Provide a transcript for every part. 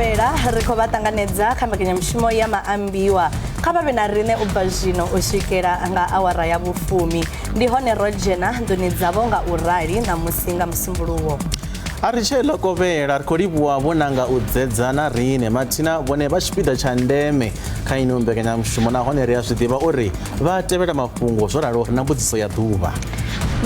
kovera rikho vatanganedza kha mbekanyamushumo ya Maambiwa kha vha vhe na rine u bva zwino u swikela nga awara ya vhufumi. Ndi hone ro dzhena nḓuni dzavho nga u rali na musi nga musumbuluwo. Ari tshela kovela ri khou livhuwa vhonanga u dzedzana rine mathina vhone vha tshipiḓa tsha ndeme kha ino mbekanyamushumo nahone ri a zwi ḓivha uri vha tevhela mafhungo zwo ralo ri na mbudziso ya ḓuvha.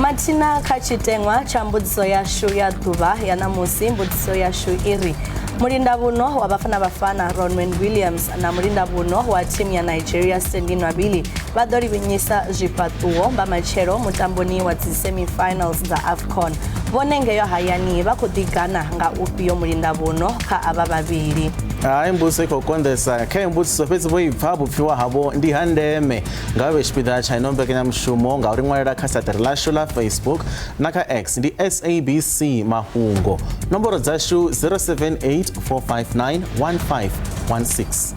Mathina kha tshiteṅwa tsha mbudziso yashu ya ḓuvha ya ṋamusi mbudziso yashu iri mulinda vhuno wa Bafana Bafana Ronwen Williams na mulinda vhuno wa timu ya Nigeria Stanley Nwabili vha ḓo livhinyisa zwifhaṱuwo vha matshelo mutamboni wa dzi semi-finals dza AFCON. Vhone ngeyo hayani vha khou ḓigana nga ufhio mulinda vhuno kha avha vhavhili. Hai mbudziso i khou konḓesa kha mbudziso fhedzi vho ibva vhupfiwa havho ndi ha ndeme nga vhe tshipiḓa tsha ino mbekanyamushumo nga uri ṅwalela kha saṱari ḽashu ḽa Facebook na kha X ndi SABC Mafhungo. Nomboro dzashu 078 459 1516.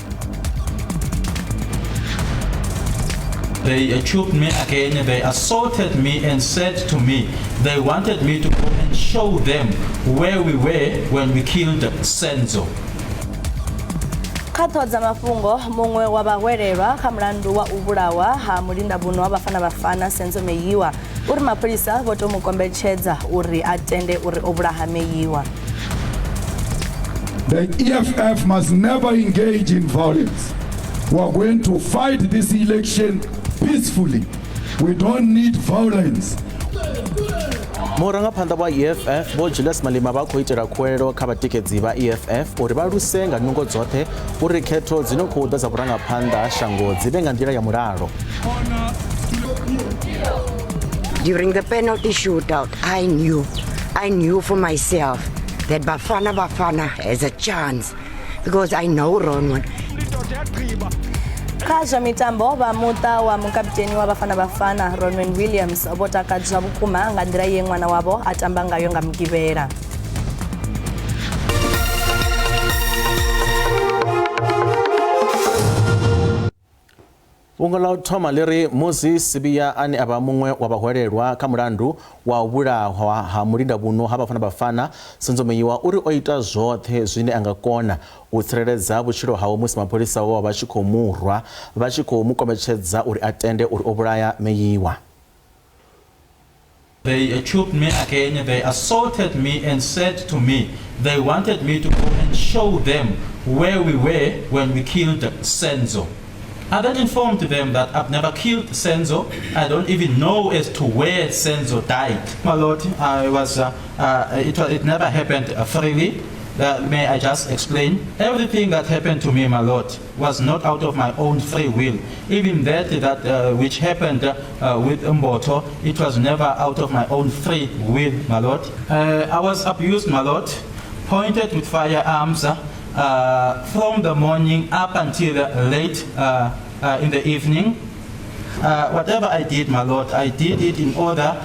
They accused me again, they assaulted me and said to me, they wanted me to go and show them where we were when we killed Senzo. Khathodza mafhungo muṅwe wa vhahwelelwa kha mulandu wa u vhulawa ha mulinda vhuno wa Bafana Bafana Senzo Meyiwa uri mapholisa vho tou mukombetshedza uri a tende uri o vhulaha Meyiwa. The EFF must never engage in violence. We are going to fight this election peacefully. We don't need violence. Murangaphanḓa wa EFF Vho Julius Malema vha khou itela khuwelelo kha vhatikedzi vha EFF uri vha luse nga nungo dzoṱhe uri khetho dzino khou ḓa dza vhurangaphanḓa ha shango dzi vhe nga nḓila ya mulalo. During the penalty shootout, I knew for myself that Bafana has a chance because I know Ronwen. Kha zwa mitambo vha muṱa wa mukapiteni wa Bafana Bafana Ronwen Williams vho takadzwa vhukuma nga nḓila ye ṅwana wavho a tamba ngayo nga mugivhela. Fhungo ḽa u thoma ḽi ri musi Sibiya ane a vha muṅwe wa vhahwelelwa kha mulandu wa u vhulawa ha mulinda vhuno ha Bafana Bafana Senzo Meyiwa uri o ita zwoṱhe zwine a nga kona u tsireledza vhutshilo hawe musi mapholisa vho vha tshi khou murwa vha tshi khou mukombetshedza uri a tende uri o vhulaya Meyiwa. They accused me again, they assaulted me and said to me, they wanted me to go and show them where we were when we killed Senzo. I then informed them that I've never killed Senzo. I don't even know as to where Senzo died. My lord, it never happened freely. May I just explain? Everything that happened to me, my lord, was not out of my own free will. Even that which happened with Mboto, it was never out of my own free will, my lord. I was abused, my lord, pointed with firearms, from the morning up until late in the evening. Whatever I did, my lord, I did it in order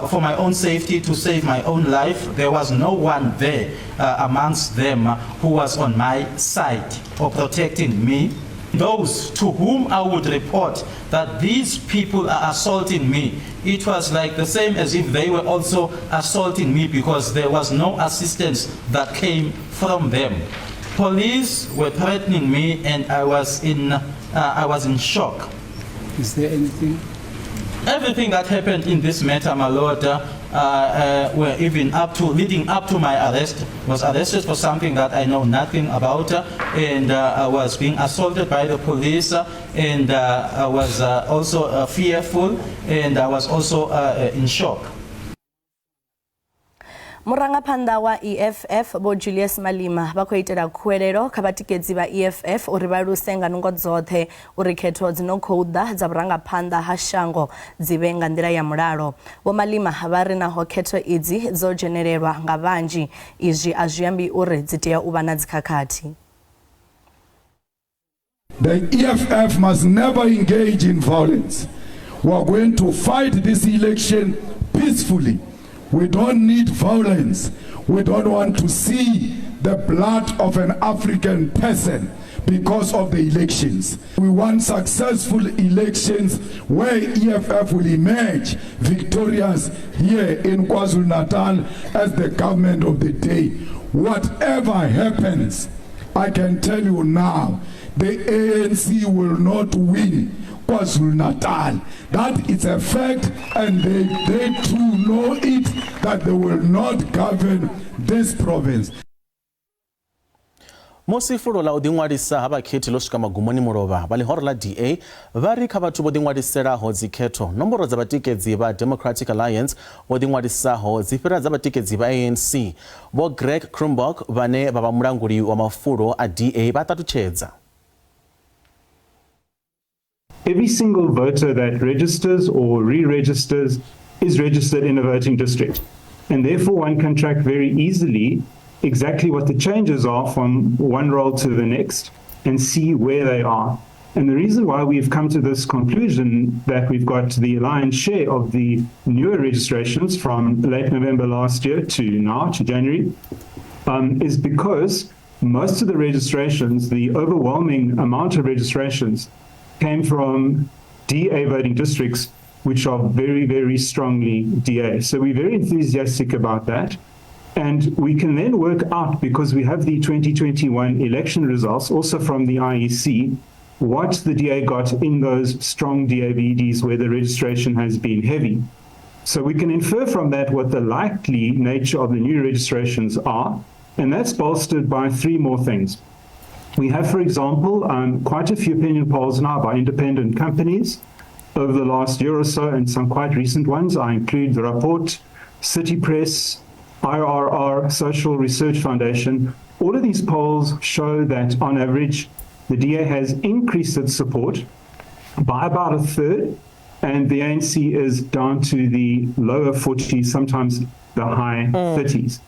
for my own safety, to save my own life. There was no one there amongst them who was on my side or protecting me. Those to whom I would report that these people are assaulting me, it was like the same as if they were also assaulting me, because there was no assistance that came from them. Police were threatening me and I was in shock. Is there anything? Everything that happened in this matter, my lord, were even leading up to my arrest. Was arrested for something that I know nothing about, and I was being assaulted by the police, and I was also fearful, and I was also in shock. Murangaphanḓa wa EFF Vho Julius Malema vha khou itela khuwelelo kha vhatikedzi vha EFF uri vha luse nga nungo dzoṱhe uri khetho dzino khou ḓa dza vhurangaphanḓa ha shango dzi vhe nga nḓila ya mulalo. Vho Malema vha ri naho khetho idzi dzo dzhenelelwa nga vhanzhi, izwi a zwi ambi uri dzi tea u vha na dzikhakhathi. The EFF must never engage in violence. We are going to fight this election peacefully. We don't need violence. We don't want to see the blood of an African person because of the elections. We want successful elections where EFF will emerge victorious here in KwaZulu-Natal as the government of the day. Whatever happens, I can tell you now, the ANC will not win KwaZulu-Natal. That is a fact, and they too know it, that they will not govern this province. Musi fulo la udinwadisa abakhethi lo swika magumoni mulova bali horo la DA vari kha bathu bo dinwadisela ho dzikhetho nomboro dza batikedzi ba Democratic Alliance bo dinwadisa ho dzifira dza batikedzi ba ANC bo Greg Krumbok vane baba mulanguli wa mafulo a DA batatutshedza. Every single voter that registers or re-registers is registered in a voting district, and therefore one can track very easily exactly what the changes are from one roll to the next and see where they are. And the reason why we've come to this conclusion that we've got the lion's share of the newer registrations from late November last year to now, to January, is because most of the registrations, the overwhelming amount of registrations, came from DA voting districts, which are very, very strongly DA. So we're very enthusiastic about that. And we can then work out, because we have the 2021 election results, also from the IEC, what the DA got in those strong DAVDs where the registration has been heavy. So we can infer from that what the likely nature of the new registrations are, and that's bolstered by three more things. We have, for example, quite a few opinion polls now by independent companies over the last year or so, and some quite recent ones. I include the Rapport, City Press, IRR, Social Research Foundation. All of these polls show that on average, the DA has increased its support by about a third, and the ANC is down to the lower 40s, sometimes the high 30s.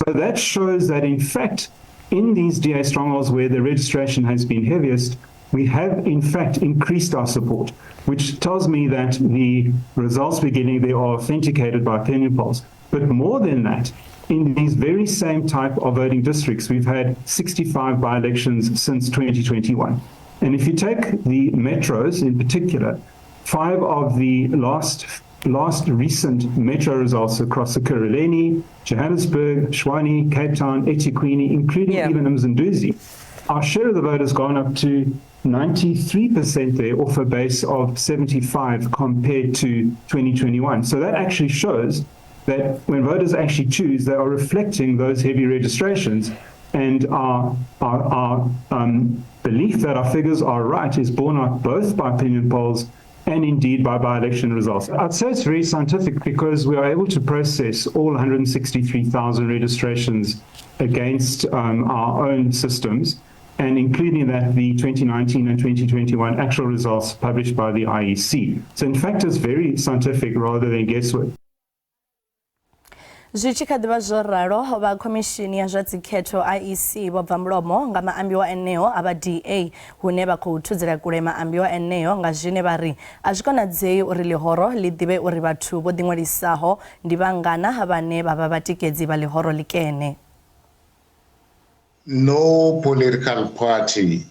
So that shows that, in fact, in these DA strongholds where the registration has been heaviest, we have in fact increased our support, which tells me that the results we're getting there are authenticated by opinion polls. But more than that, in these very same type of voting districts, we've had 65 by-elections since 2021. And if you take the metros in particular, 5 of the last recent metro results across the Ekurhuleni, Johannesburg, Tshwane, Cape Town, eThekwini, including even Mzanduzi, our share of the vote has gone up to 93% there, off a base of 75 compared to 2021. So that actually shows that when voters actually choose, they are reflecting those heavy registrations, and our belief that our figures are right is borne out both by opinion polls and indeed by election results. I'd say it's very scientific because we are able to process all 163,000 registrations against our own systems, and including that the 2019 and 2021 actual results published by the IEC. So in fact, it's very scientific rather than guesswork. Zwi tshi kha ḓivha zwo ralo vha khomishini ya zwa dzikhetho IEC vho bva mulomo nga maambiwa eneo a vha DA hune vha khou thudzela kule maambiwa eneo nga zwine vha ri a zwi konadzei uri ḽihoro ḽi ḓivhe uri vhathu vho ḓiṅwalisaho ndi vhangana vhane vha vha vhatikedzi vha ḽihoro ḽikene. No political party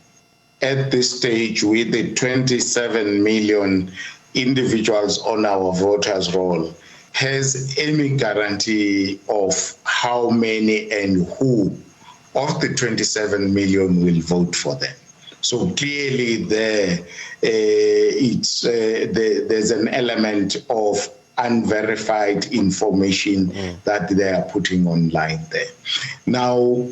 at this stage with the 27 million individuals on our voters roll has any guarantee of how many and who of the 27 million will vote for them. So clearly there's an element of unverified information that they are putting online there. Now,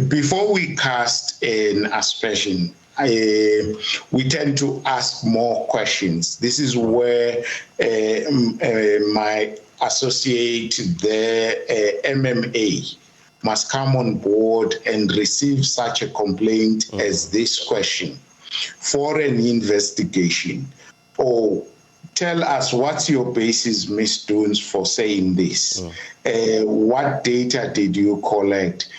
before we cast an aspersion, we tend to ask more questions. This is where my associate, the MMA, must come on board and receive such a complaint as this question for an investigation. Or tell us, what's your basis, Ms. Dunes, for saying this? What data did you collect?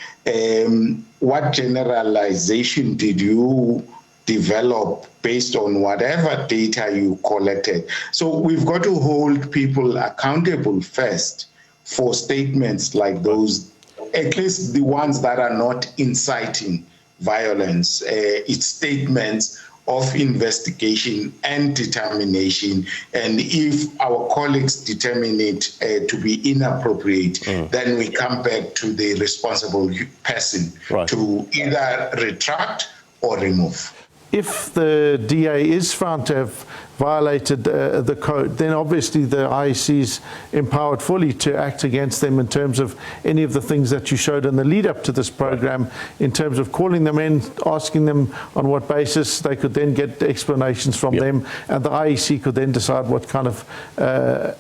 What generalization did you develop based on whatever data you collected? So we've got to hold people accountable first for statements like those, at least the ones that are not inciting violence. It's statements of investigation and determination. And if our colleagues determine it to be inappropriate, then we come back to the responsible person to either retract or remove. If the DA is found to have violated the code, then obviously the IEC is empowered fully to act against them in terms of any of the things that you showed in the lead up to this program, in terms of calling them in, asking them on what basis. They could then get explanations from them, and the IEC could then decide what kind of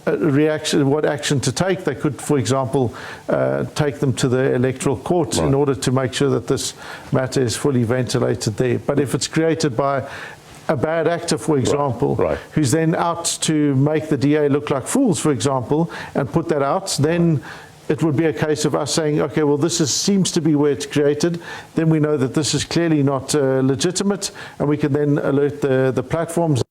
reaction, what action to take. They could, for example, take them to the electoral court in order to make sure that this matter is fully ventilated there. But if it's created by a bad actor, for example, who's then out to make the DA look like fools, for example, and put that out, then it would be a case of us saying, okay, well, this seems to be where it's created. Then we know that this is clearly not legitimate, and we can then alert the platforms.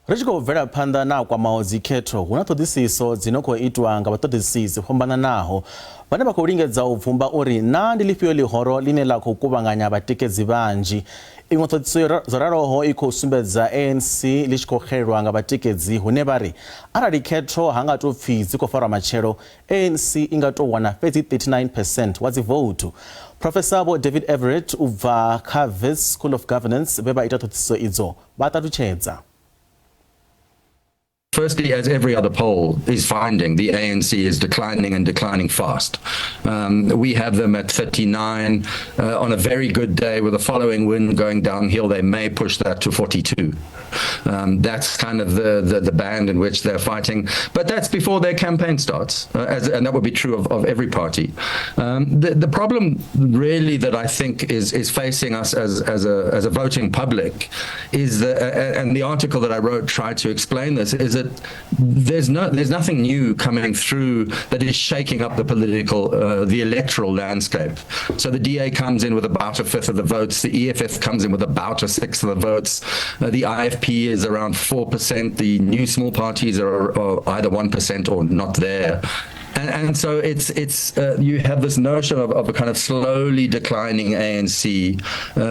Rechiko vera panda na kwa maozikhetho huna thodisiso dzinoko itwa nga batodisisi hombana naho vane vakulingedza ubvumba uri nandi lifio lihoro line la kukuvanganya vatekezi vanji imwe thodisiso zoraroho iko sumbedza ANC lichikokhelwa nga vatekezi hune vari arali khetho hangatopfi dzikofarwa machero ANC ingatowana 39% wa dzivotu. Professor David Everett ubva Wits School of Governance veva ita thodisiso idzo vatatuchedza. Firstly, as every other poll is finding, the ANC is declining and declining fast. We have them at 39. On a very good day with the following wind going downhill, they may push that to 42. That's kind of the band in which they're fighting. But that's before their campaign starts, and that would be true of every party. The problem really that I think is facing us as a voting public is and the article that I wrote tried to explain this, is that there's nothing new coming through that is shaking up the electoral landscape. So the DA comes in with about 1/5 of the votes, the EFF comes in with about 1/6 of the votes, the IFP is around 4%, the new small parties are either 1% or not there. And so it's you have this notion of a kind of slowly declining ANC.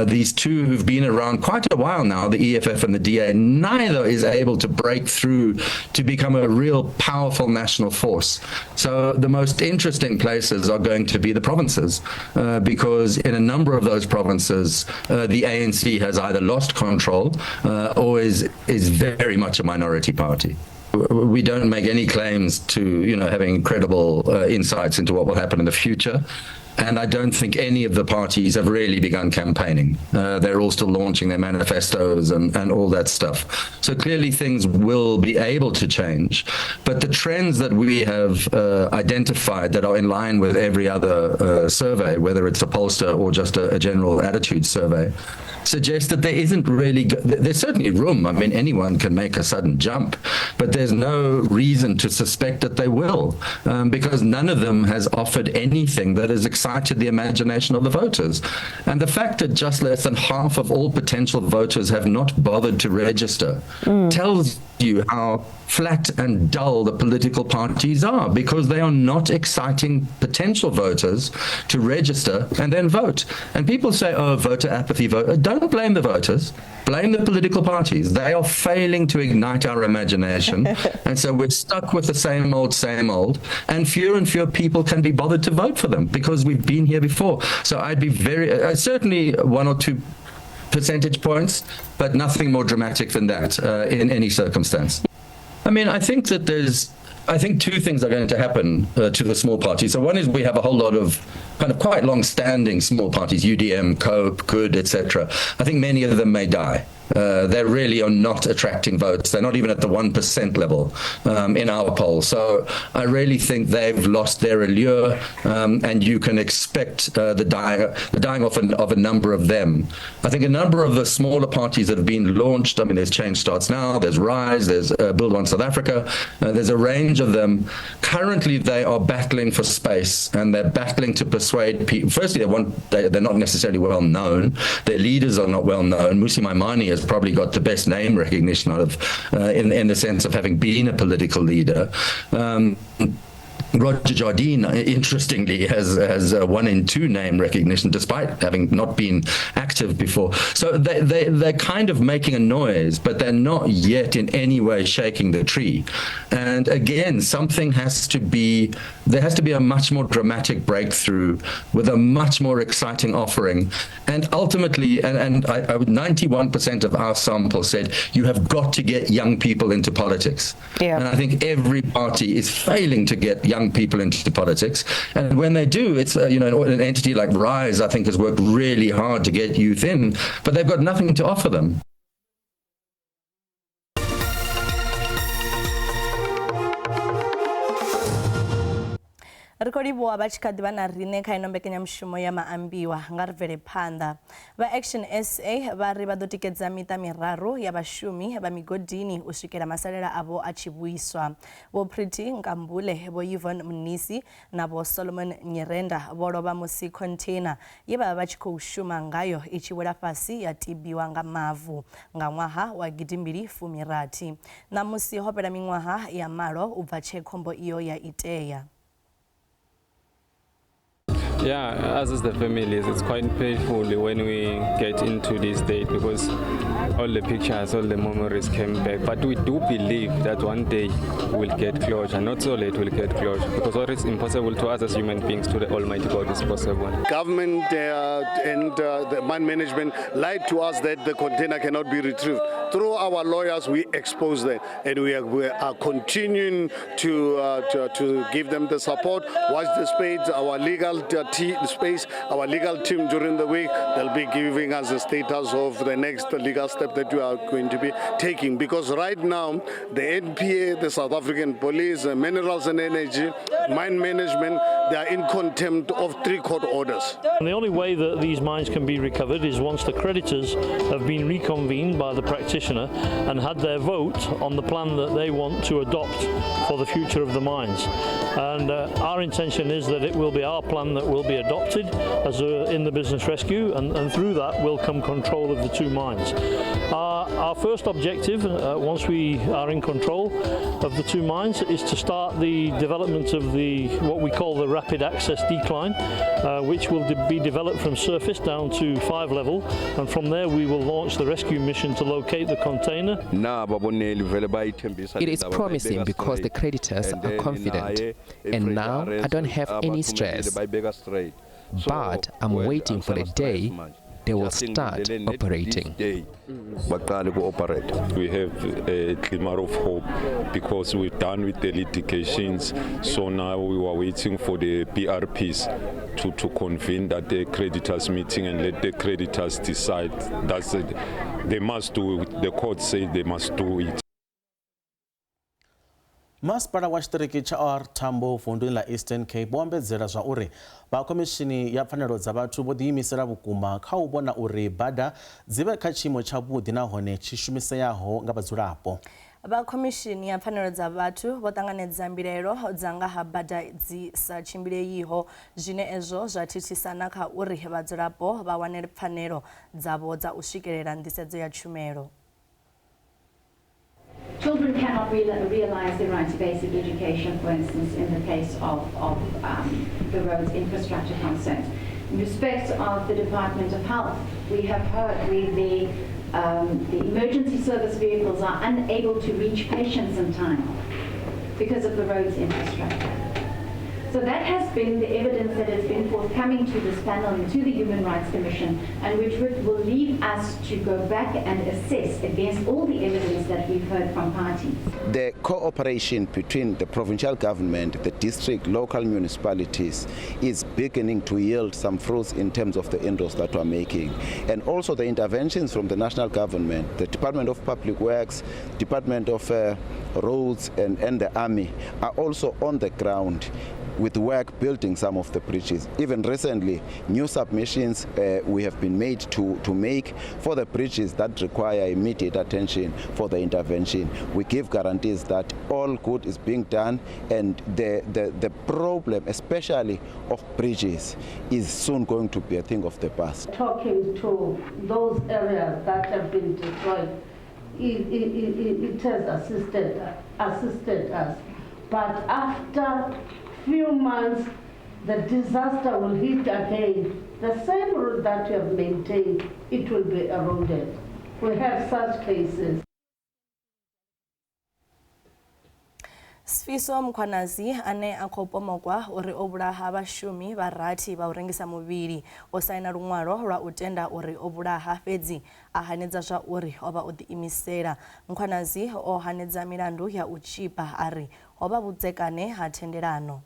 These two who've been around quite a while now, the EFF and the DA, neither is able to break through to become a real powerful national force. So the most interesting places are going to be the provinces, because in a number of those provinces, the ANC has either lost control or is very much a minority party. We don't make any claims to, having incredible insights into what will happen in the future. And I don't think any of the parties have really begun campaigning. They're all still launching their manifestos and all that stuff. So clearly things will be able to change. But the trends that we have identified that are in line with every other survey, whether it's a pollster or just a general attitude survey, suggest that there isn't really, there's certainly room. I mean, anyone can make a sudden jump, but there's no reason to suspect that they will, because none of them has offered anything that has excited the imagination of the voters. And the fact that just less than half of all potential voters have not bothered to register tells you how flat and dull the political parties are, because they are not exciting potential voters to register and then vote. And people say, oh, voter apathy, vote. Don't blame the voters. Blame the political parties. They are failing to ignite our imagination. And so we're stuck with the same old, and fewer people can be bothered to vote for them because we've been here before. So I'd be certainly 1 or 2 percentage points, but nothing more dramatic than that in any circumstance. I mean, I think that I think 2 things are going to happen to the small parties. So one is we have a whole lot of kind of quite long-standing small parties, UDM, COPE, GOOD, etc. I think many of them may die. They really are not attracting votes. They're not even at the 1% level in our poll. So I really think they've lost their allure, and you can expect the dying off of a number of them. I think a number of the smaller parties that have been launched, I mean, there's Change Starts Now, there's Rise, there's Build One South Africa, there's a range of them. Currently, they are battling for space, and they're battling to persuade people. Firstly, they're not necessarily well known. Their leaders are not well known. Musi Maimane has probably got the best name recognition out of, in the sense of having been a political leader. Roger Jardine, interestingly, has 1 in 2 name recognition, despite having not been active before. So they're kind of making a noise, but they're not yet in any way shaking the tree. And again, there has to be a much more dramatic breakthrough with a much more exciting offering. And ultimately, and 91% of our sample said, you have got to get young people into politics. Yeah. And I think every party is failing to get young people into politics, and when they do, it's an entity like RISE, I think, has worked really hard to get youth in, but they've got nothing to offer them. rikoliwa vachikadzi vana rine kha ino mbekanyamushumo ya Maambiwa nga ri bvele phanḓa. Vha Action SA vha ri vha ḓo tikedza miṱa miraru ya vhashumi vha migodini u swikela masalela avho a tshi vhuiswa. Vho Pretty Nkambule, vho Yvonne Mnisi na vho Solomon Nyirenda vho lovha musi container ye vha vha tshi khou shuma ngayo i tshi wela fhasi ya tibiwa nga mavu nga ṅwaha wa 2016 na musi ho fhela miṅwaha ya malo u bva tshe khombo iyo ya itea. Yeah, as is the families, it's quite painful when we get into this date because all the pictures, all the memories came back. But we do believe that one day we'll get closure. Not so late we'll get closure, because what is impossible to us as human beings, to the Almighty God is possible. Government and the mine management lied to us that the container cannot be retrieved. Through our lawyers, we exposed them, and we are continuing to give them the support. Watch the space, our legal our legal team during the week, they'll be giving us the status of the next legal step that we are going to be taking. Because right now, the NPA, the South African Police, Minerals and Energy, Mine Management, they are in contempt of 3 court orders. And the only way that these mines can be recovered is once the creditors have been reconvened by the practitioner and had their vote on the plan that they want to adopt for the future of the mines. And our intention is that it will be our plan that will be adopted as in the business rescue, and through that will come control of the 2 mines. Our first objective, once we are in control of the 2 mines, is to start the development of what we call the rapid access decline, which will be developed from surface down to 5 level, and from there we will launch the rescue mission to locate the container. It is promising because the creditors are confident, and now I don't have any stress. But I'm waiting for the day they will start operating. We have a glimmer of hope because we're done with the litigations, so now we are waiting for the PRPs to convene at the creditors meeting and let the creditors decide. That's it. They must do it. The court said they must do it. Masipala wa xitiriki cha OR Tambo vunḓuni la Eastern Cape vho ambedzela zwa uri vha khomishini ya pfanelo dza vhathu vho ḓiimisela vhukuma kha u vhona uri bada dzi vhe kha tshiimo tshavhuḓi nahone tshi shumiseaho nga vhadzulapo. Vha khomishini ya pfanelo dza vhathu vho ṱanganedza mbilaelo dza nga ha bada dzi sa tshimbileiho zwine ezwo zwa thithisana kha uri vhadzulapo vha wane pfanelo dzavho dza u swikelela nḓisedzo ya tshumelo. Children cannot realize their right to basic education, for instance, in the case of the roads infrastructure concerns. In respect of the Department of Health, we have heard the emergency service vehicles are unable to reach patients in time because of the roads infrastructure. So that has been the evidence that has been forthcoming to this panel and to the Human Rights Commission, and which will lead us to go back and assess against all the evidence that we've heard from parties. The cooperation between the provincial government, the district, local municipalities is beginning to yield some fruits in terms of the inroads that we're making. And also the interventions from the national government, the Department of Public Works, Department of Roads and the Army are also on the ground with work building some of the bridges. Even recently, new submissions we have been made to make for the bridges that require immediate attention for the intervention. We give guarantees that all good is being done, and the problem, especially of bridges, is soon going to be a thing of the past. Talking to those areas that have been destroyed, it has assisted us. But after few months, the disaster will hit again. The same route that you have maintained, it will be eroded. We have such cases. Sfiso Mkhwanazi ane akhopomogwa uri obulaha vhashumi vharathi vha u rengisa muvhili o saina luṅwalo lwa u tenda uri obulaha fhedzi a hanedza zwa uri o vha o ḓiimisela. Mkhwanazi o hanedza milandu ya u tshipa ari ho vha vhudzekane ha thendelano.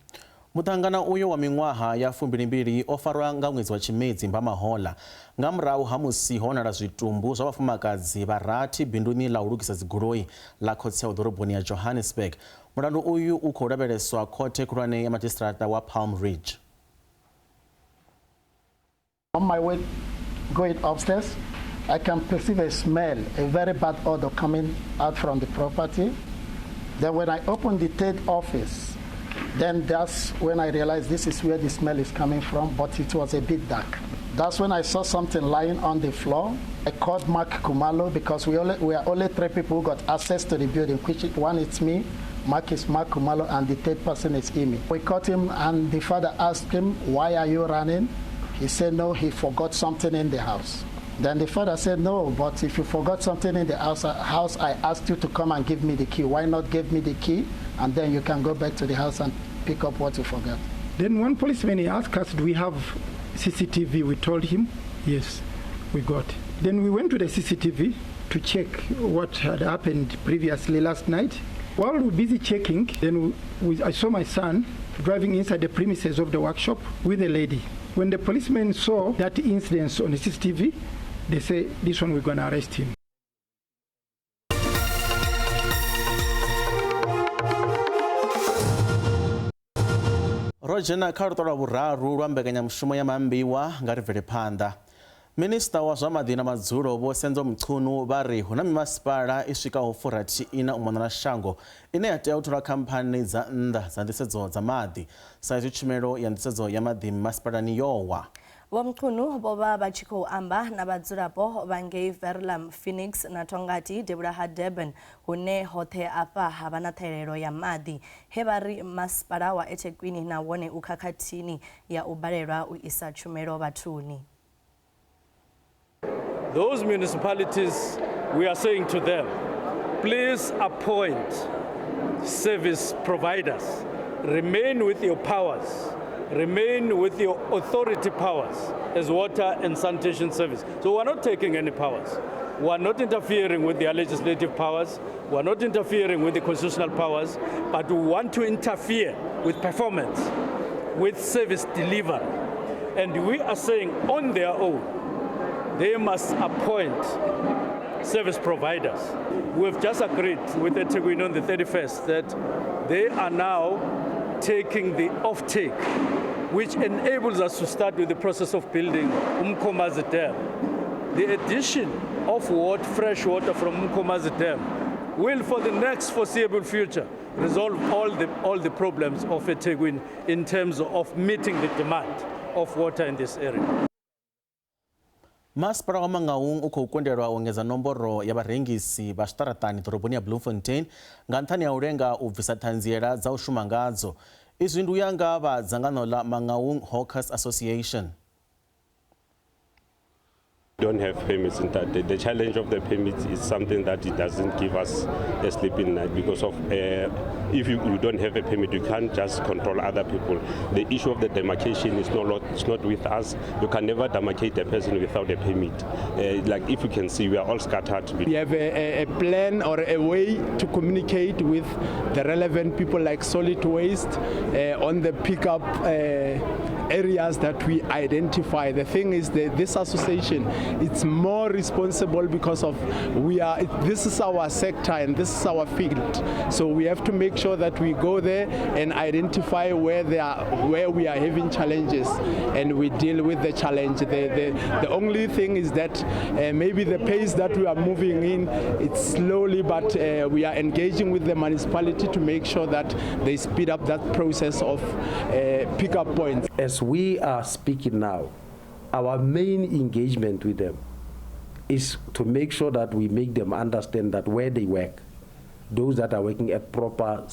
Muṱangana uyo wa miṅwaha ya 22 o farwa nga ṅwedzi wa Tshimedzi Mbamahola nga murahu ha musi ho wanala zwitumbu zwa vhafumakadzi vharathi binduni ḽa u lugisa dzigoloi ḽa khotsi ya ḓoroboni ya Johannesburg. Mulandu uyu u khou lavheleswa khothe khulwane ya magistrata wa Palm Ridge. On my way going upstairs, I can perceive a smell, a very bad odor coming out from the property. Then when I opened the third office, then that's when I realized this is where the smell is coming from, but it was a bit dark. That's when I saw something lying on the floor. I called Mark Kumalo because we are only 3 people who got access to the building, which one is me, Mark is Mark Kumalo, and the third person is Imi. We caught him and the father asked him, "Why are you running?" He said, "No, he forgot something in the house." Then the father said, "No, but if you forgot something in the house, I asked you to come and give me the key. Why not give me the key? And then you can go back to the house and pick up what you forgot." Then one policeman, he asked us, "Do we have CCTV?" We told him, "Yes, we got." Then we went to the CCTV to check what had happened previously last night. While we were busy checking, then I saw my son driving inside the premises of the workshop with a lady. When the policemen saw that incident on the CCTV, they say, "This one, we're going to arrest him." Rojena kha luṱo vhuraru lwa mbekanyamushumo ya Maambiwa nga ri bvele phanḓa. Minista wa zwa maḓi na madzulo Vho Senzo Mchunu vha ri hu na mimasipala i swikaho 40 u mona na shango ine ya tea u thola khamphani dza nnḓa dza nḓisedzo dza maḓi sa izwi tshumelo ya nḓisedzo ya maḓi mimasipalani yowa. Vho Mchunu vho vha vha tshi khou amba na vhadzulapo vha ngei Verulam, Phoenix na Tongati devhula ha Durban hune hoṱhe afha ha vha na ṱhahelelo ya maḓi he vha ri masipala wa eThekwini na wone u khakhathini ya u balelwa u isa tshumelo vhathuni. Those municipalities, we are saying to them, please appoint service providers. Remain with your powers. Remain with your authority powers as water and sanitation service. So we're not taking any powers. We're not interfering with their legislative powers. We're not interfering with the constitutional powers, but we want to interfere with performance, with service delivery. And we are saying on their own, they must appoint service providers. We've just agreed with eThekwini on the 31st that they are now taking the offtake, which enables us to start with the process of building Umkomazi Dam. The addition of fresh water from Umkomazi Dam will, for the next foreseeable future, resolve all the problems of eThekwini in terms of meeting the demand of water in this area. Masipala wa Mangaung u khou kondelwa u engedza nomboro ya vharengisi vha zwiṱaraṱani ḓoroboni ya Bloemfontein nga nṱhani ya u lenga u bvisa ṱhanziela dza u shuma ngadzo. Izwi ndi u ya nga vha dzangano ḽa Mangaung Hawkers Association. Don't have permits in that. The challenge of the permits is something that it doesn't give us a sleeping night because of if you don't have a permit, you can't just control other people. The issue of the demarcation is not with us. You can never demarcate a person without a permit. Like if you can see, we are all scattered. We have a plan or a way to communicate with the relevant people like solid waste on the pickup areas that we identify. The thing is that this association, it's more responsible because of this is our sector and this is our field. So we have to make sure that we go there and identify where we are having challenges and we deal with the challenge. The only thing is that maybe the pace that we are moving in, it's slowly, but we are engaging with the municipality to make sure that they speed up that process of pickup points. As we are speaking now, our main engagement with them is to make sure that we make them understand that where they work, those that are working at proper,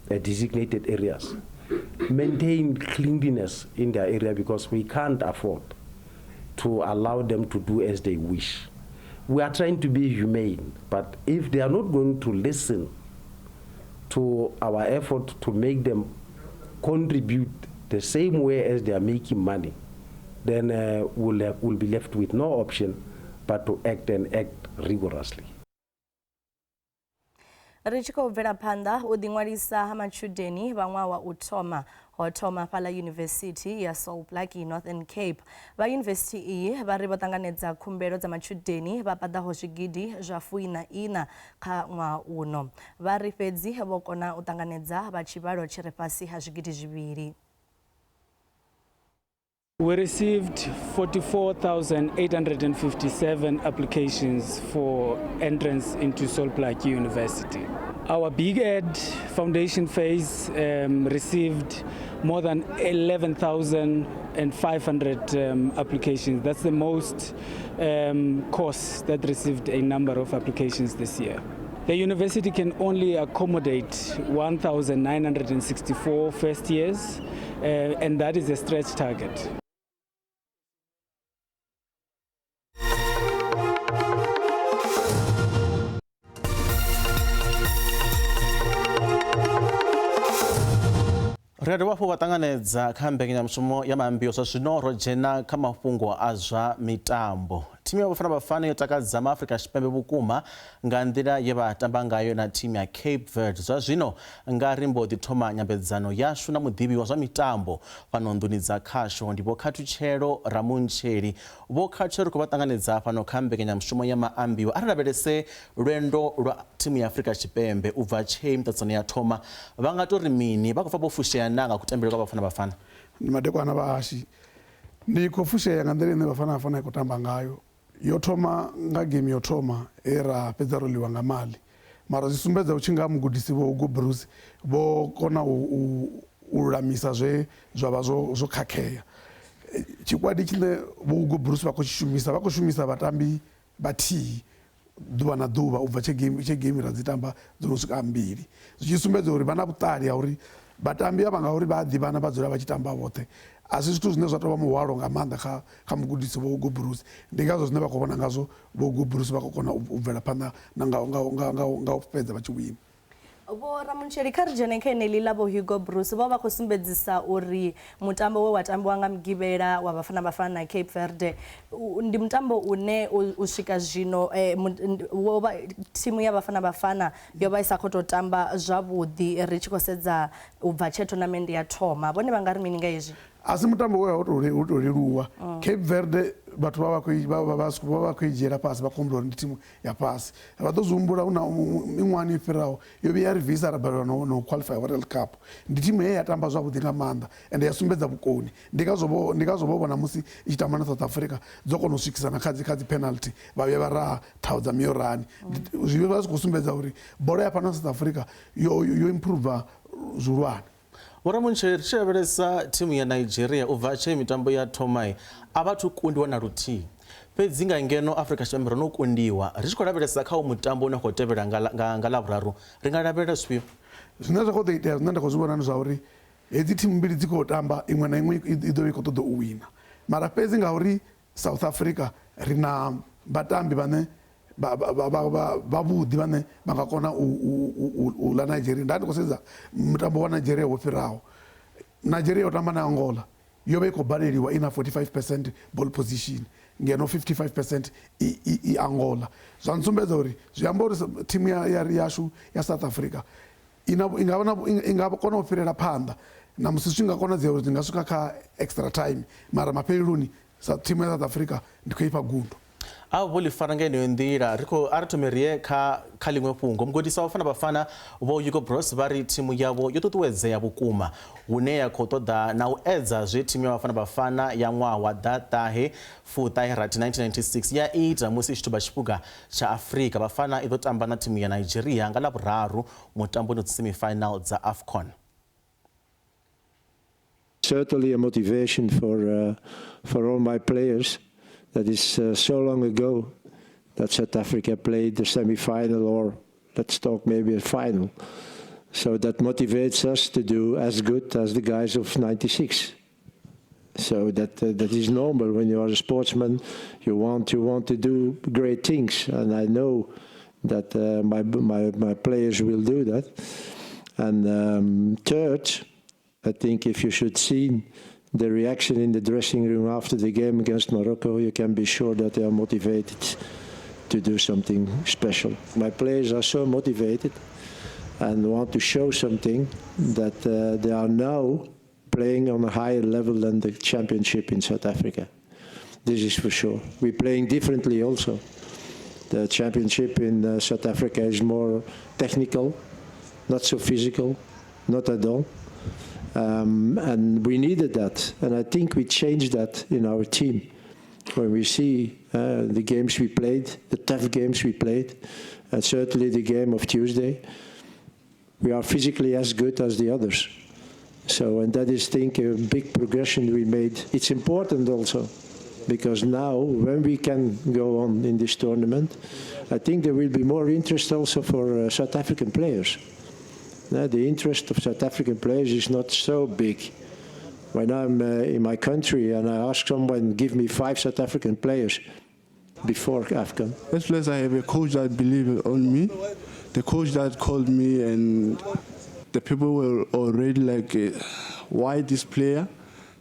designated areas maintain cleanliness in their area, because we can't afford to allow them to do as they wish. We are trying to be humane, but if they are not going to listen to our effort to make them contribute the same way as they are making money, then we'll be left with no option but to act and act rigorously. Ri tshi khou bvela phanḓa u ḓiṅwalisa ha matshudeni vha ṅwaha wa u thoma ho thoma fhaḽa yunivesithi ya Salt Lake i Northern Cape. Vha yunivesithi iyi vha ri vho ṱanganedza khumbelo dza matshudeni vha paḓaho zwigidi zwa 49 kha ṅwaha uno. Vha ri fhedzi vho kona u ṱanganedza vha tshivhalo tshi re fhasi ha zwigidi zwivhili. We received 44,857 applications for entrance into Salt Lake University. Our Big Ed Foundation phase received more than 11,500 applications. That's the most course that received a number of applications this year. The university can only accommodate 1,964 first years, and that is a stretch target. Ri vhafho vha ṱanganedza kha mbekanyamushumo ya Maambiwa zwa zwino ro dzhena kha mafhungo a zwa mitambo. Thimu ya Bafana Bafana yo takadza Maafrika Tshipembe vhukuma nga nḓila ye vha tamba ngayo na thimu ya Cape Verde. Zwa zwino nga ri mbo ḓi thoma nyambedzano yashu na muḓivhi wa zwa mitambo fhano nḓuni dza khasho ndi Vho Khathutshelo Ramuntsheli. Vho Khathutshelo ri khou vha ṱanganedza fhano kha mbekanyamushumo ya Maambiwa. Ari lavhelese lwendo lwa thimu ya Afrika Tshipembe u bva tshe miṱaṱisano ya thoma vha nga tori mini vha khou bva vho fushea na nga kutambele kwa Bafana Bafana? Ndi madekwana vha hashi ndi khou fushea nga nḓila ine Bafana Bafana i khou tamba ngayo. Yo thoma nga game yo thoma era fhedza ro ḽiwa nga maḽi, mara zwi sumbedza u tshi nga mugudisi vho Hugo Bruce vho kona u lulamisa zwe zwa vha zwo khakhea. Tshikwadi tshine vho Hugo Bruce vha khou shumisa vhatambi vhathihi ḓuvha na ḓuvha u bva tshe game ra dzi tamba dzo no swika mbili. Zwi tshi sumbedza uri vha na vhuṱali ha uri vhatambi avha ngauri vha a ḓivhana vha dzula vha tshi tamba vhoṱhe. A si zwithu zwine zwa tou vha muhwalo nga maanḓa kha mugudisi vho Hugo Bruce. Ndi ngazwo zwine vha khou vhona ngazwo vho Hugo Bruce vha khou kona u bvela phanḓa na nga u fhedza vha tshi wina. Vho Ramuntsheli kha ri dzhene kha eneli ḽa vho Hugo Bruce vho vha khou sumbedzisa uri mutambo we wa tambiwa nga Mugivhela wa Bafana Bafana na Cape Verde ndi mutambo une u swika zwino thimu ya Bafana Bafana yo vha isa khou tou tamba zwavhuḓi ri tshi khou sedza u bva tshe tournament ya thoma. Vhone vha nga ri mini nga hezwi? A si mutambo we wa tou leluwa. Cape Verde vhathu vha khou dzhiela fhasi vha khou humbula uri ndi thimu ya fhasi. Vha ḓo zwi humbula na miṅwahani i fhiraho yo vhuya ya ri bvisa ra balelwa no qualify World Cup. Ndi thimu ye ya tamba zwavhuḓi nga maanḓa ende ya sumbedza vhukoni. Ndi ngazwo vho vhona musi i tshi tamba na South Africa dzo kona u swikisana kha dzi penalty vha vhuya vha raha thau dza miorani. Zwi vha zwi khou sumbedza uri bola ya fhano South Africa yo improve zwihulwane. Vho Ramuntsheli ri tshi lavhelesa thimu ya Nigeria u bva tshe mitambo ya thomai a vhathu kundiwa na luthihi. Fhedzi nga ngeno Afrika Tshipembe ro no kundiwa ri tshi khou lavhelesa kha mutambo une khou tevhela nga Ḽavhuraru ri nga lavhelela zwifhio? Zwine zwa khou ḓo itea zwine nda khou zwi vhona ndi zwa uri hedzi thimu mbili dzi khou tamba iṅwe na iṅwe i ḓo vha i khou ṱoḓa u wina, mara fhedzi ngauri South Africa ri na vhatambi vhane vhavhuḓi vhane vha nga kona u ḽa Nigeria. Nda ndi khou sedza mutambo wa Nigeria wo fhiraho, Nigeria yo tamba na Angola yo vha i khou baleliwa i na 45% ball position ngeno 55% i Angola. Zwa nsumbedza uri zwi amba uri thimu yashu ya South Africa i nga kona u fhirela phanḓa na musi zwi nga konadzea uri dzi nga swika kha extra time, mara mafheleloni thimu ya South Africa ndi khou ifha gundo. A vho ḽi fara nga heneyo nḓila a ri thome riye kha ḽiṅwe fhungo. Mugudisi wa Bafana Bafana vho Hugo Bruce vha ri thimu yavho yo ṱuṱuwedzea vhukuma hune ya khou ṱoḓa na u edza zwe thimu ya Bafana Bafana ya ṅwaha wa ḓaṱahe fuṱahe rathi 1996 ya ita musi i tshi thuba tshiphuga tsha Afrika. Bafana i ḓo tamba na thimu ya Nigeria nga Ḽavhuraru mutamboni wa semi-final dza AFCON. Certainly a motivation for all my players. That is so long ago that South Africa played the semi-final, or let's talk maybe a final. So that motivates us to do as good as the guys of 96. So that is normal. When you are a sportsman, you want to do great things, and I know that my players will do that. And third, I think if you should see the reaction in the dressing room after the game against Morocco, you can be sure that they are motivated to do something special. My players are so motivated and want to show something that they are now playing on a higher level than the championship in South Africa. This is for sure. We're playing differently also. The championship in South Africa is more technical, not so physical, not at all. And we needed that. And I think we changed that in our team. When we see the games we played, the tough games we played, and certainly the game of Tuesday, we are physically as good as the others. So, and that is, I think, a big progression we made. It's important also, because now, when we can go on in this tournament, I think there will be more interest also for South African players. The interest of South African players is not so big. When I'm in my country and I ask someone, give me 5 South African players before AFCON. First place, I have a coach that believes on me. The coach that called me, and the people were already like, why this player?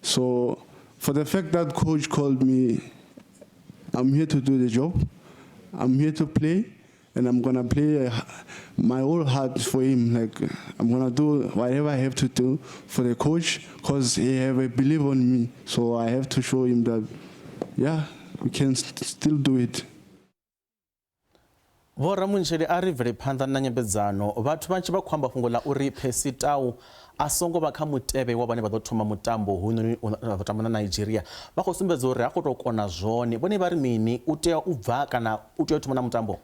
So for the fact that coach called me, I'm here to do the job. I'm here to play, and I'm going to play my whole heart for him. Like, I'm going to do whatever I have to do for the coach, because he have a belief on me. So I have to show him that, yeah, we can still do it. Vho Ramunzhele a ri bvele phanḓa na nyambedzano vhathu vhanzhi vha khou amba fhungo ḽa uri Percy Tau a songo vha kha mutevhe wa vhane vha ḓo thoma mutambo hoyunoni vha ḓo tamba na Nigeria vha khou sumbedza uri ha khou tou kona zwone vhone vha ri mini u tea u bva kana u tea u thoma na mutambo.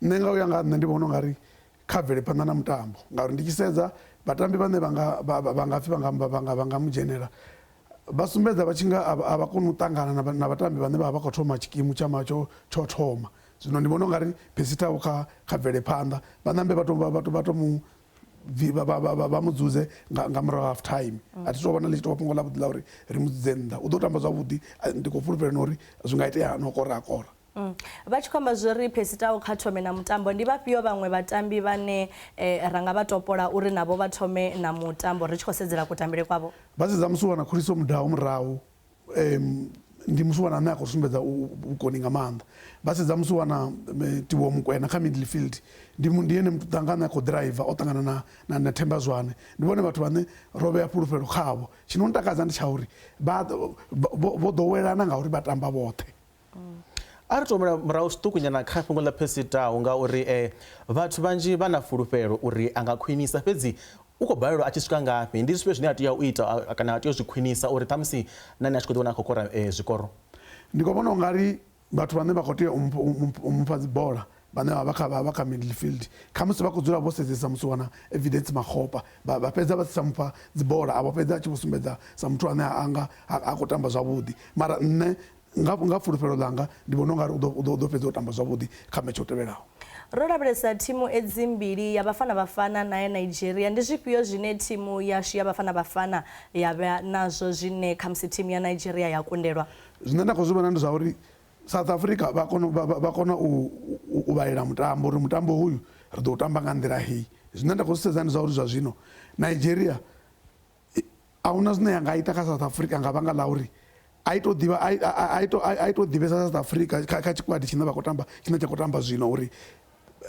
Nṋe nga uya nga nṋe ndi vhona ungari kha bvele phanḓa na mutambo ngauri ndi tshi sedza vhatambi vhane vha nga pfhi vha nga mudzhenela vha sumbedza vha tshi nga a vha koni u ṱangana na vhatambi vhane vha vha khou thoma tshikimu tsho thoma. Zwino ndi vhona ungari Percy Tau kha bvele phanḓa vhaṋambe vha mu dzudze nga murahu half time. A thi tou vhona ḽi tshi tou fhungo ḽa vhuḓi ḽa uri ri mu dzudze nnḓa u ḓo tamba zwavhuḓi ndi khou fulufhela na uri zwi nga itea no kora kora. Vha tshi khou amba zwo ri Percy Tau kha thome na mutambo ndi vhafhio vhaṅwe vhatambi vhane ra nga vha topola uri navho vha thome na mutambo ri tshi khou sedzela kutambele kwavho? Vha sedza musi wana Khuliso Mudau murahu ndi musi wana ane a khou sumbedza vhukoni nga maanḓa. Vha sedza musi wana Tiwo Mukwena kha midfield ndi ene mutanga ane a khou driver o ṱangana na Themba Zwane. Ndi vhone vhathu vhane ro vhea fhulufhelo khavho. Tshino ntakadza ndi tsha uri vho ḓowelana ngauri vha tamba vhoṱhe. A ri tou murahu zwiṱuku nyana kha fhungo ḽa Percy Tau ngauri vhathu vhanzhi vha na fulufhelo uri a nga khwinisa fhedzi u khou balelwa a tshi swika ngafhi ndi zwifhio zwine a tea u ita kana a tea u zwi khwinisa uri ṱhamusi nani a tshi khou ḓiwana a khou kora zwikoro? Ndi khou vhona ungari vhathu vhane vha khou tea u mupha dzibola vhane vha kha midfield khamusi vha khou dzula vho sedzesa musi wana Evidence Makgopa vha fhedza vha si sa mupha dzibola avho fhedza a tshi vho sumbedza sa muthu ane a khou tamba zwavhuḓi mara nṋe nga fulufhelo ḽanga ndi vhona ungari u ḓo fhedza u tamba zwavhuḓi kha metshe u tevhelaho. Ro lavhelesa thimu edzi mbili ya Bafana Bafana na ya Nigeria ndi zwifhio zwine thimu yashu ya Bafana Bafana ya vha nazwo zwine khamusi thimu ya Nigeria ya kundelwa? Zwine nda khou zwi vhona ndi zwa uri South Africa vha kona u vhalela mutambo uri mutambo uyu ri ḓo u tamba nga nḓila hei. Zwine nda khou zwi sedza ndi zwa uri zwa zwino Nigeria a huna zwine ya nga ita kha South Africa nga vhanga ḽa uri a ito ḓivhesa South Africa kha tshikwadi tshine vha khou tamba tshine tsha khou tamba zwino uri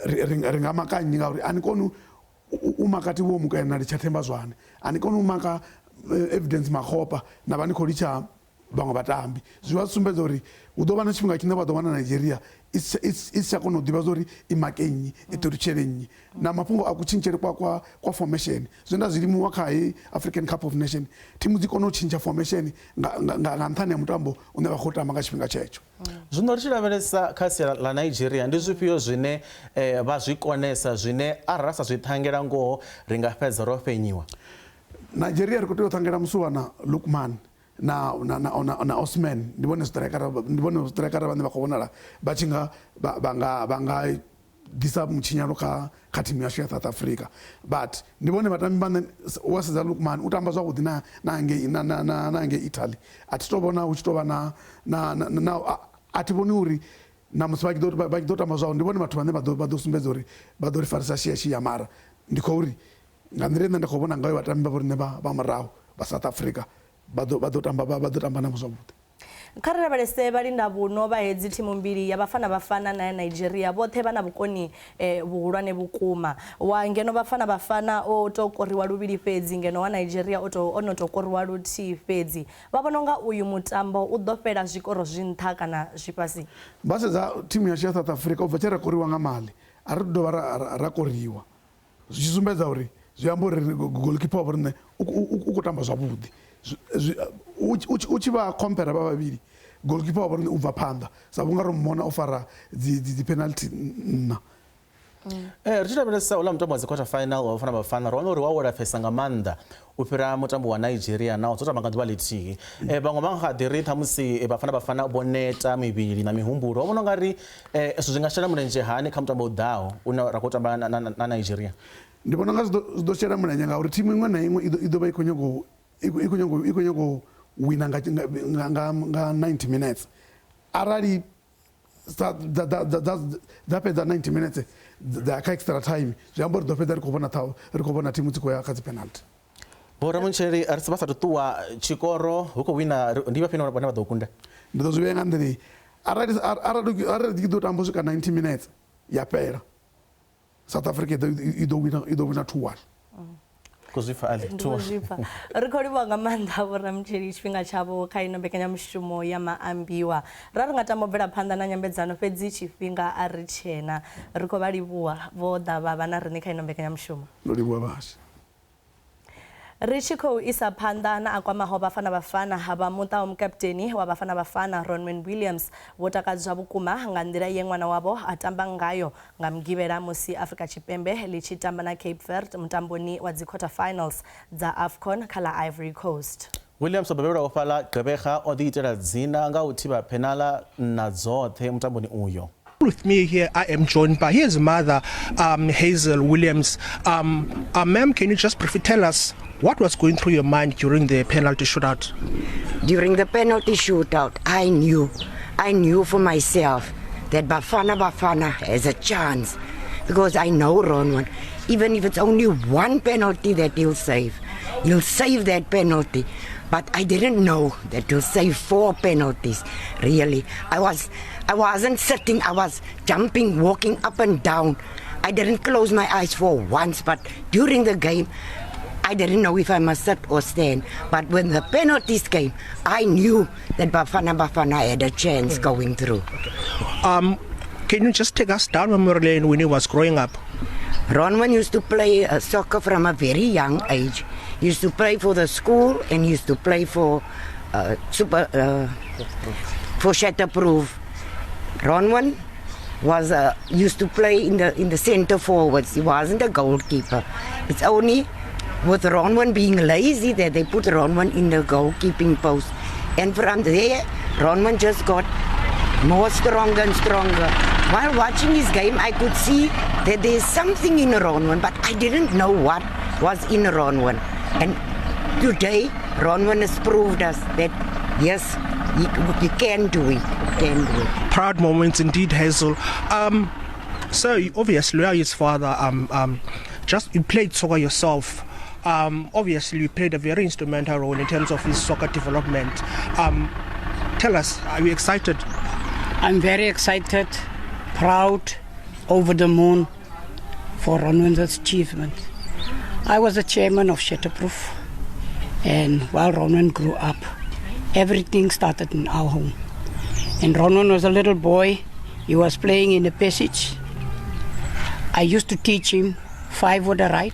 ri nga maka nnyi ngauri a ni koni u maka Tiwo Mukwena na litsha Themba Zwane a ni koni u maka Evidence Makgopa na vha ni khou litsha vhaṅwe vhatambi. Zwi vha sumbedza uri hu ḓo vha na tshifhinga tshine vha ḓo wana Nigeria i si tsha kona u ḓivha zwa uri i make nnyi i ṱolutshele nnyi na mafhungo a kutshintshele kwa formation zwine zwi limiwa kha hei African Cup of Nations thimu dzi kona u tshintsha formation nga nṱhani ya mutambo une vha khou tamba nga tshifhinga tshetsho. Zwino ri tshi lavhelesa kha sia ḽa Nigeria ndi zwifhio zwine vha zwi konesa zwine arali ra sa zwi ṱhangela ngoho ri nga fhedza ro fenyiwa? Nigeria ri khou tea u ṱhangela musi wana Lukman na Osman ndi vhone striker vhane vha khou vhonala vha tshi nga disa muchinyano ka team yashu ya South Africa, but ndibone vatambi vane wasedza Lukman utamba zwavhuḓi nange Italy atitobona uchitova na ativoni uri na musi vachido tamba zvavo ndibone vathu vane vado sumbedza uri vado ri farisa shiya mara ndiko uri nga nḓila ine ndakhovona ngayo vatambi vavo rine va murahu va South Africa vado tamba navho zwavhuḓi. Kha ri lavhelese vhalinda vhuno vha hedzi thimu mbili ya Bafana na ya Nigeria vhoṱhe vha na vhukoni vhuhulwane vhukuma wa ngeno Bafana o to koriwa luvhili fhedzi ngeno wa Nigeria ono to koriwa luthihi fhedzi vha vhona nga uyu mutambo u ḓo fhela zwikoro zwi nṱha kana zwi fhasi. Vha sedza thimu yashu ya South Africa ubva tshe ra koriwa nga Mali a ri dovha ra koriwa zwi tshi sumbedza uri zwi amba uri goalkeeper wa rine u khou tamba zwavhuḓi u tshi vha compare vha vhavhili goalkeeper wa rine u bva phanḓa sa vhunga ri mona o fara dzi penalty nna. Ri tshi lavhelesa uḽa mutambo wa dzi quarter final wa Bafana ro wana uri wa welafhesa nga maanḓa u fhira mutambo wa Nigeria nawo dzo tamba nga ḓuvha ḽithihi. Vhaṅwe vha nga ḓi ri ṱhamusi Bafana vho neta mivhili na mihumbulo, vhona ungari zwi nga shela mulenzhe hani kha mutambo u ḓaho une ra khou tamba na Nigeria? Ndi vhona nga zwi ḓo shela mulenzhe ngauri thimu iṅwe na iṅwe i ḓo vha i khou nyago wina nga 90 minutes arali dza fhedza 90 minutes dza kha extra time zwi amba uri ḓo fhedza ri khou vhona thimu dzi khou ya kha dzi penalty. Vho Ramutsheli ri sa sathu ṱuwa tshikoro hu khou wina ndi vhafhio vhane vha ḓo kunda? Ndi ḓo zwi vhea nga nḓila arali dzi ḓo tamba swika 90 minutes ya fhela South Africa i ḓo wina 2-1. Kuzwifa ali Kuzwifa ri khou livhuwa nga maanḓa Vho Ramutsheli tshifhinga tshavho kha ino mbekanyamushumo ya Maambiwa. Ra ri nga tama u bvela phanḓa na nyambedzano fhedzi tshifhinga a ri tshena. Ri khou vha livhuwa vho ḓa vha na riṋe kha ino mbekanyamushumo. Ndo livhuwa vhasha. Ri tshi khou isa phanḓa na a kwamaho Bafana vha muṱa wa mukapteni wa Bafana Ronwen Williams vho takadzwa vhukuma nga nḓila ye ṅwana wavho a tamba ngayo nga mugivhela musi Afrika Tshipembe ḽi tshi tamba na Cape Verde mutamboni wa dzi quarter finals dza AFCON kha ḽa Ivory Coast. Williams o bebelwa fhala Gqeberha o ḓi itela dzina nga u thivha penala na dzoṱhe mutamboni uyo. With me here, I am joined by his mother, Hazel Williams. Ma'am, can you just briefly tell us what was going through your mind during the penalty shootout? During the penalty shootout, I knew for myself that Bafana has a chance because I know Ronwen. Even if it's only one penalty that he'll save that penalty. But I didn't know that he'll save 4 penalties. Really, I wasn't sitting. I was jumping, walking up and down. I didn't close my eyes for once. But during the game, I didn't know if I must sit or stand. But when the penalties came, I knew that Bafana had a chance going through. Can you just take us down memory lane when he was growing up? Ronwen used to play soccer from a very young age. He used to play for the school and he used to play for Shatterproof. Ronwen used to play in the center forwards. He wasn't a goalkeeper. It's only with Ronwen being lazy that they put Ronwen in the goalkeeping post. And from there, Ronwen just got more stronger and stronger. While watching his game, I could see that there's something in Ronwen, but I didn't know what was in Ronwen. And today, Ronwen has proved us that, yes, you can do it. You can do it. Proud moments indeed, Hazel. So obviously, you are his father. You played soccer yourself. Obviously, you played a very instrumental role in terms of his soccer development. Tell us, are you excited? I'm very excited, proud, over the moon for Ronwen's achievement. I was the chairman of Shatterproof, and while Ronwen grew up, everything started in our home. And Ronwen was a little boy. He was playing in the passage. I used to teach him 5 with the right,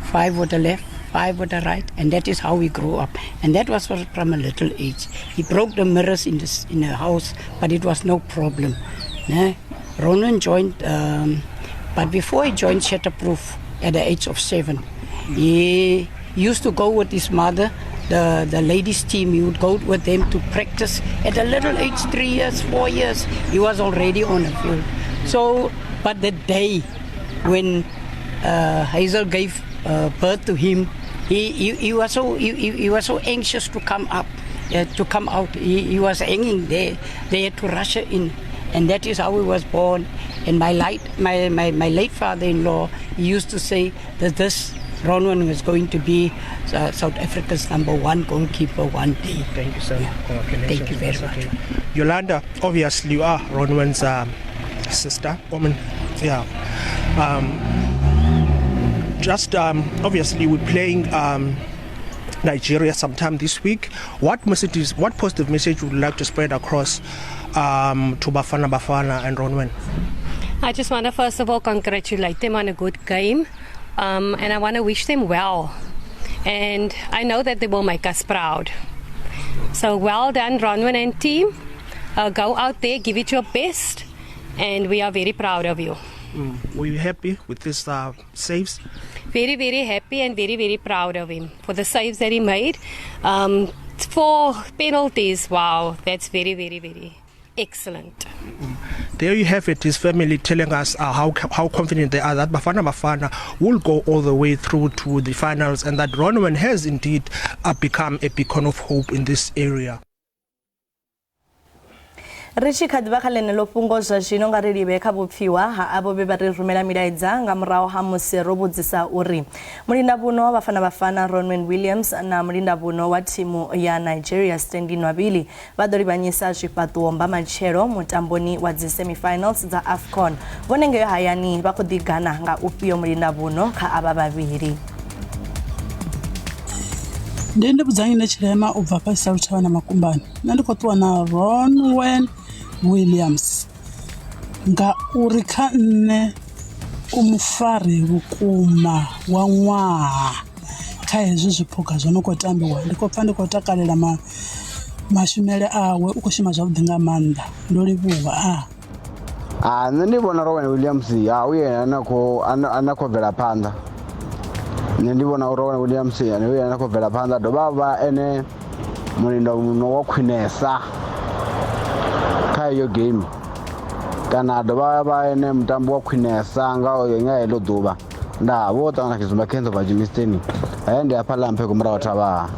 5 with the left, 5 with the right, and that is how we grew up. And that was from a little age. He broke the mirrors in the house, but it was no problem. Ronwen joined, but before he joined Shatterproof at the age of 7, he used to go with his mother, the ladies' team. He would go with them to practice. At a little age, 3 years, 4 years, he was already on the field. So But the day when Hazel gave birth to him, he was so anxious to come up, to come out. He was hanging there. They had to rush her in, and that is how he was born. And my late father-in-law, he used to say that this Ronwen was going to be South Africa's #1 goalkeeper one day. Thank you, sir. Yeah. Thank you very much. Yolanda, obviously you are Ronwen's sister, woman. Yeah. Obviously we're playing Nigeria sometime this week. What positive message would you like to spread across to Bafana and Ronwen? I just want to first of all congratulate them on a good game, and I want to wish them well. And I know that they will make us proud. So well done, Ronwen and team. Go out there, give it your best, and we are very proud of you. Were you happy with this saves? Very, very happy and very, very proud of him for the saves that he made. 4 penalties, wow, that's very, very, very excellent. There you have it, his family telling us how confident they are that Bafana will go all the way through to the finals, and that Ronwen has indeed become a beacon of hope in this area. Richi khadiba khalene lo fungo zwa zwino nga ri libe kha bupfiwa ha abo be ba ri rumela milaedza nga muraho ha musi ro vhudzisa uri mulinda buno Bafana Ronwen Williams na mulinda buno wa thimu ya Nigeria Stanley Nwabili vha ḓo livhanyisa zwifhaṱuwo mba matshelo mutamboni wa dzi semi-finals dza AFCON vhone ngeyo hayani vha khou ḓigana nga ufhio mulinda buno kha ava vhavhili. Ndi vhudzani na tshilema u bva fhasi Luthavha na Makumbani. Nṋe ndi khou ṱuwa na Ronwen Williams nga uri kha nne u mufari vhukuma wa ṅwaha kha hezwi zwiphuga zwo no khou tambiwa. Ndi khou pfa ndi khou takalela mashumele awe u khou shuma zwavhuḓi nga maanḓa. Ndo livhuwa nṋe ndi vhona Ronwen Williams uye ana khou bvela phanḓa. Nṋe ndi vhona uri Ronwen Williams uye ana khou bvela phanḓa dovha vha ene mulinda muno wa khwinesa kha iyo game kana dovha vha ene mutambo wa khwinesa nga heḽo ḓuvha nda vho ṱangana Kizumba Kenzo vha Jimisteni haya ndi hafha lampe ku murahu Thavha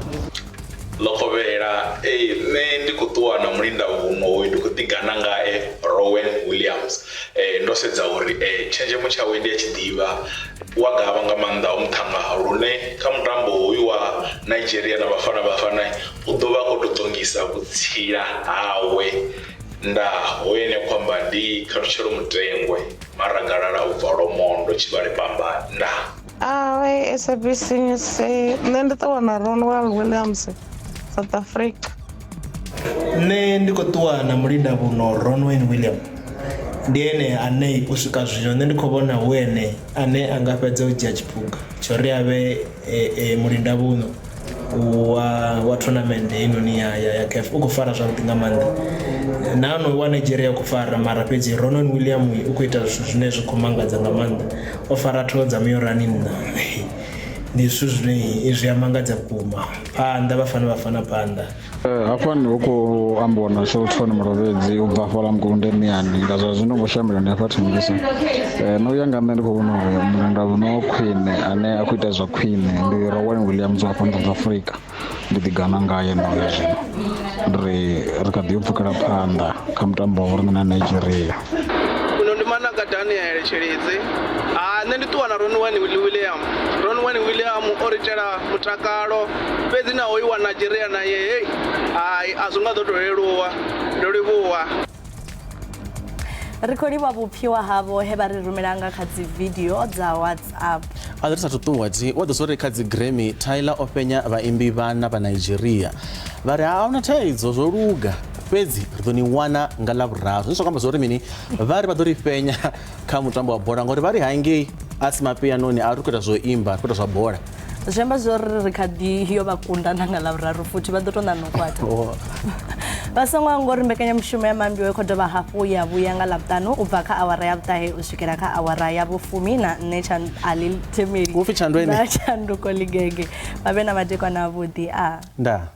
Lokovela nṋe ndi khou ṱuwa na mulinda buno hoyu ndi khou ḓigana ngae Ronwen Williams ndo sedza uri tshenzhemo tshawe ndi ya tshiḓivha wa gavha nga maanḓa o muṱhanga lune kha mutambo hoyu wa Nigeria na Bafana u ḓo vha khou tou ṱongisa vhutsila hawe nda hoyene kwamba ndi kharutshelo mutengwe maragalala u bva Lomondo Tshivhale Pamba nda SABC News nṋe ndi ṱuwa na Ronwen Williams South Africa. Nṋe ndi khou ṱuwa na mulinda buno Ronwen Williams ndi ene ane u swika zwino nṋe ndi khou vhona hu ene ane a nga fhedza u dzhia tshiphuga tsho ri avhe mulinda buno wa tournament inoni ya CAF u khou fara zwavhuḓi nga maanḓa nahone wa Nigeria u khou fara mara fhedzi Ronwen Williams u khou ita zwithu zwine zwi khou mangadza nga maanḓa o fara tholo dza miorani nṋa ndi zwithu zwine zwi a mangadza vhukuma phanḓa Bafana phanḓa. Hafha ndi khou ambiwa na Shelton Murovhedzi u bva fhala Mugulunde Miyani nga zwa zwino ngo shambela ndi hafha Thembisa no uya nga nṋe ndi khou vhona uri mulinda buno khwine ane a khou ita zwa khwine ndi Ronwen Williams wa South Africa ndi ḓigana ngaye no zwino ri kha ḓi pfukela phanḓa kha mutambo wa uri na Nigeria. Uno ndi Managa Daniel Tshelidzi nṋe ndi ṱuwa na Ronwen Williams o ri itela mutakalo fhedzi na hoyu wa Nigeria naye a zwi nga ḓo tou leluwa ndo livhuwa. Ri khou livha vhupfiwa havho he vha ri rumelanga kha dzi video dza WhatsApp. A ri sa ṱuṱuwedzi wa ḓo sori kha dzi Grammy Tyler o penya vhaimbi vhana vha Nigeria vha ri a huna thaidzo zwo luga fhedzi ri ḓo ni wana nga ḽavhuraru zwi khou amba zwori mini vha ri vha ḓo ri penya kha mutambo wa bola ngori vha ri hangei a si mapianoni a ri khou ita zwo imba ri khou ita zwa bola zwi amba zwori ri kha ḓi yo vha kunda na nga ḽavhuraru futhi vha ḓo tou ṋana u kwata vha songo ngori mbekanyamushumo ya Maambiwa i khou dovha hafhu ya vhuya nga ḽavhuṱanu u bva kha awara ya vhuṱahe u swikela kha awara ya vhufumi na nṋe Ali Themeli upfi Tshandwene na Tshanduko Ligege vha vhe na madekwana avhuḓi nda